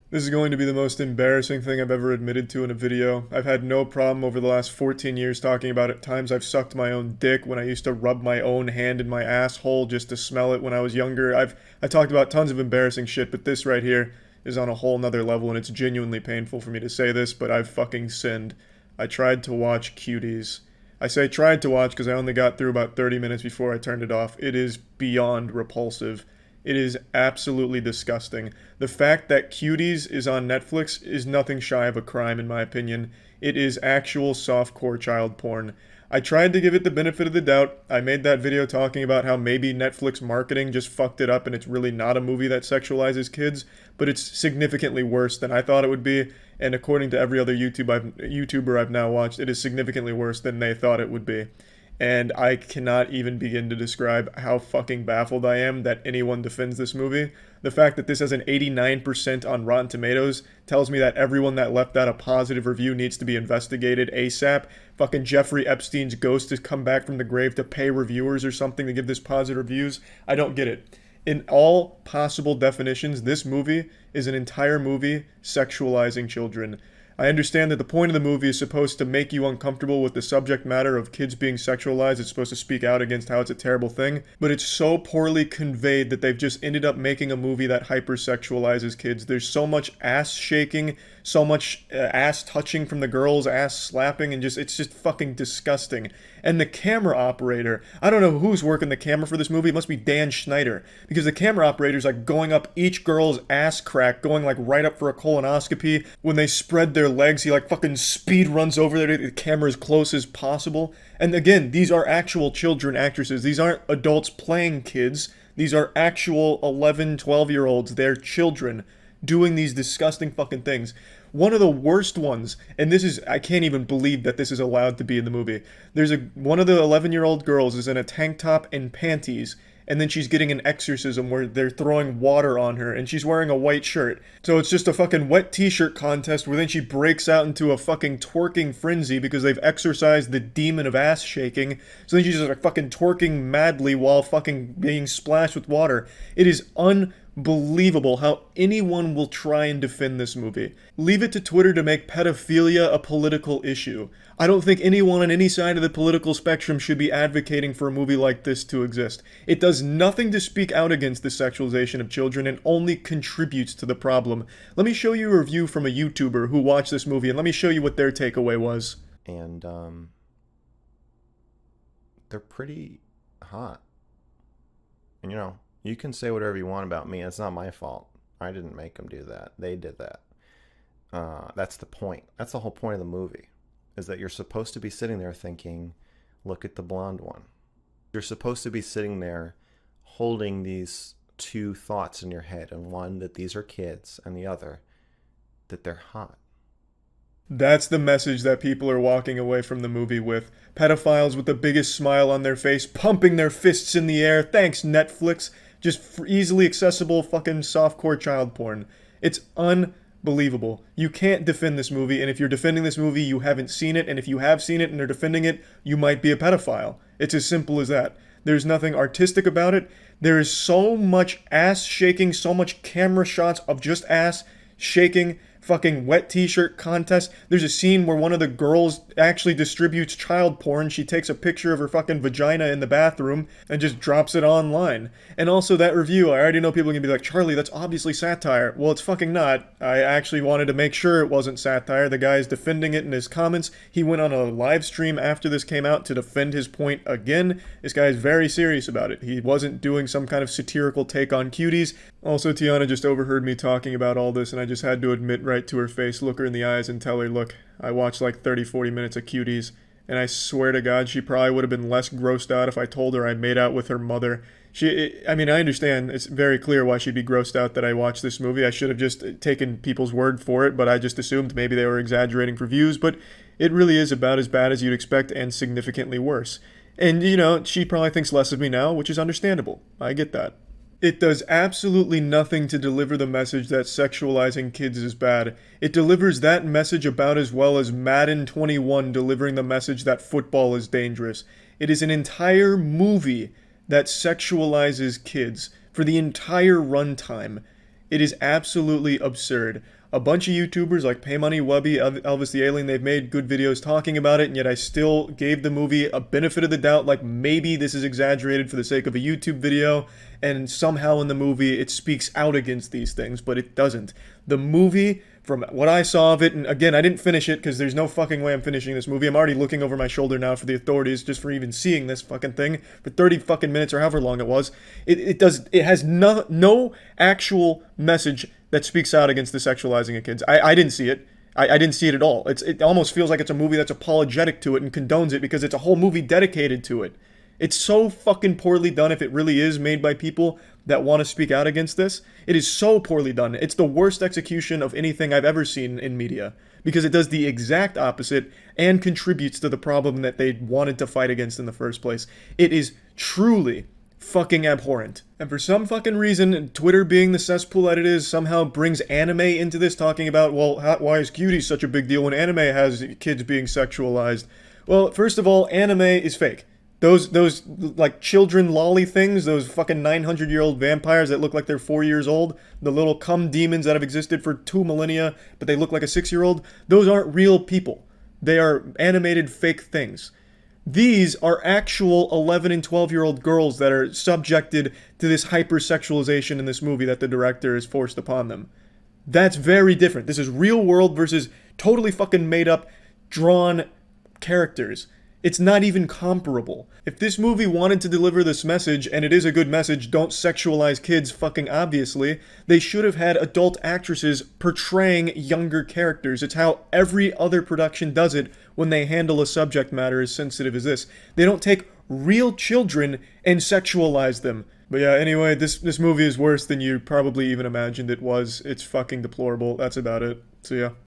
This is going to be the most embarrassing thing I've ever admitted to in a video. I've had no problem over the last 14 years talking about it. Times I've sucked my own dick when I used to rub my own hand in my asshole just to smell it when I was younger. I talked about tons of embarrassing shit, but this right here is on a whole nother level, and it's genuinely painful for me to say this, but I've fucking sinned. I tried to watch Cuties. I say tried to watch because I only got through about 30 minutes before I turned it off. It is beyond repulsive. It is absolutely disgusting. The fact that Cuties is on Netflix is nothing shy of a crime, in my opinion. It is actual softcore child porn. I tried to give it the benefit of the doubt. I made that video talking about how maybe Netflix marketing just fucked it up and it's really not a movie that sexualizes kids, but it's significantly worse than I thought it would be. And according to every other YouTuber I've now watched, it is significantly worse than they thought it would be. And I cannot even begin to describe how fucking baffled I am that anyone defends this movie. The fact that this has an 89% on Rotten Tomatoes tells me that everyone that left that a positive review needs to be investigated ASAP. Fucking Jeffrey Epstein's ghost has come back from the grave to pay reviewers or something to give this positive reviews. I don't get it. In all possible definitions, this movie is an entire movie sexualizing children. I understand that the point of the movie is supposed to make you uncomfortable with the subject matter of kids being sexualized. It's supposed to speak out against how it's a terrible thing, but it's so poorly conveyed that they've just ended up making a movie that hypersexualizes kids. There's so much ass shaking, so much ass touching from the girls, ass slapping, and it's just fucking disgusting. And the camera operator, I don't know who's working the camera for this movie. It must be Dan Schneider, because the camera operator's like going up each girl's ass crack, going like right up for a colonoscopy. When they spread their legs, he like fucking speed runs over there to the camera as close as possible. And again, these are actual children actresses. These aren't adults playing kids. These are actual 11, 12-year-olds. They're children doing these disgusting fucking things. One of the worst ones, and this is, I can't even believe that this is allowed to be in the movie. One of the 11-year-old girls is in a tank top and panties, and then she's getting an exorcism where they're throwing water on her, and she's wearing a white shirt. So it's just a fucking wet t-shirt contest where then she breaks out into a fucking twerking frenzy because they've exorcised the demon of ass shaking. So then she's just like fucking twerking madly while fucking being splashed with water. It is unbelievable how anyone will try and defend this movie. Leave it to Twitter to make pedophilia a political issue. I don't think anyone on any side of the political spectrum should be advocating for a movie like this to exist. It does nothing to speak out against the sexualization of children and only contributes to the problem. Let me show you a review from a YouTuber who watched this movie, and let me show you what their takeaway was. And they're pretty hot. And you can say whatever you want about me. It's not my fault. I didn't make them do that. They did that. That's the point. That's the whole point of the movie, is that you're supposed to be sitting there thinking, look at the blonde one. You're supposed to be sitting there holding these two thoughts in your head, and one, that these are kids, and the other, that they're hot. That's the message that people are walking away from the movie with. Pedophiles with the biggest smile on their face, pumping their fists in the air. Thanks, Netflix. Just for easily accessible fucking softcore child porn. It's unbelievable. You can't defend this movie, and if you're defending this movie, you haven't seen it, and if you have seen it and are defending it, you might be a pedophile. It's as simple as that. There's nothing artistic about it. There is so much ass shaking, so much camera shots of just ass shaking, fucking wet t-shirt contest. There's a scene where one of the girls actually distributes child porn. She takes a picture of her fucking vagina in the bathroom and just drops it online. And also that review, I already know people are gonna be like, Charlie, that's obviously satire. Well, it's fucking not. I actually wanted to make sure it wasn't satire. The guy's defending it in his comments. He went on a live stream after this came out to defend his point again. This guy is very serious about it. He wasn't doing some kind of satirical take on Cuties. Also, Tiana just overheard me talking about all this, and I just had to admit right to her face, look her in the eyes, and tell her, look, I watched like 30-40 minutes of Cuties, and I swear to God, she probably would have been less grossed out if I told her I made out with her mother. I understand, it's very clear why she'd be grossed out that I watched this movie. I should have just taken people's word for it, but I just assumed maybe they were exaggerating for views, but it really is about as bad as you'd expect and significantly worse. And, she probably thinks less of me now, which is understandable. I get that. It does absolutely nothing to deliver the message that sexualizing kids is bad. It delivers that message about as well as Madden 21 delivering the message that football is dangerous. It is an entire movie that sexualizes kids for the entire runtime. It is absolutely absurd. A bunch of YouTubers like Paymoney, Wubby, Elvis the Alien, they've made good videos talking about it, and yet I still gave the movie a benefit of the doubt, like maybe this is exaggerated for the sake of a YouTube video, and somehow in the movie it speaks out against these things, but it doesn't. The movie, from what I saw of it, and again, I didn't finish it because there's no fucking way I'm finishing this movie. I'm already looking over my shoulder now for the authorities just for even seeing this fucking thing for 30 fucking minutes or however long it was. It has no actual message that speaks out against the sexualizing of kids. I didn't see it. I didn't see it at all. It almost feels like it's a movie that's apologetic to it and condones it because it's a whole movie dedicated to it. It's so fucking poorly done if it really is made by people that want to speak out against this. It is so poorly done. It's the worst execution of anything I've ever seen in media because it does the exact opposite and contributes to the problem that they wanted to fight against in the first place. It is truly fucking abhorrent. And for some fucking reason, Twitter, being the cesspool that it is, somehow brings anime into this, talking about, well, why is cutie such a big deal when anime has kids being sexualized? Well, first of all, anime is fake. Those like children lolly things, those fucking 900-year-old vampires that look like they're 4 years old, the little cum demons that have existed for 2 millennia, but they look like a 6-year-old, those aren't real people. They are animated fake things. These are actual 11 and 12-year-old girls that are subjected to this hypersexualization in this movie that the director has forced upon them. That's very different. This is real world versus totally fucking made up, drawn characters. It's not even comparable. If this movie wanted to deliver this message, and it is a good message, don't sexualize kids fucking obviously, they should have had adult actresses portraying younger characters. It's how every other production does it when they handle a subject matter as sensitive as this. They don't take real children and sexualize them. But yeah, anyway, this movie is worse than you probably even imagined it was. It's fucking deplorable. That's about it. See ya.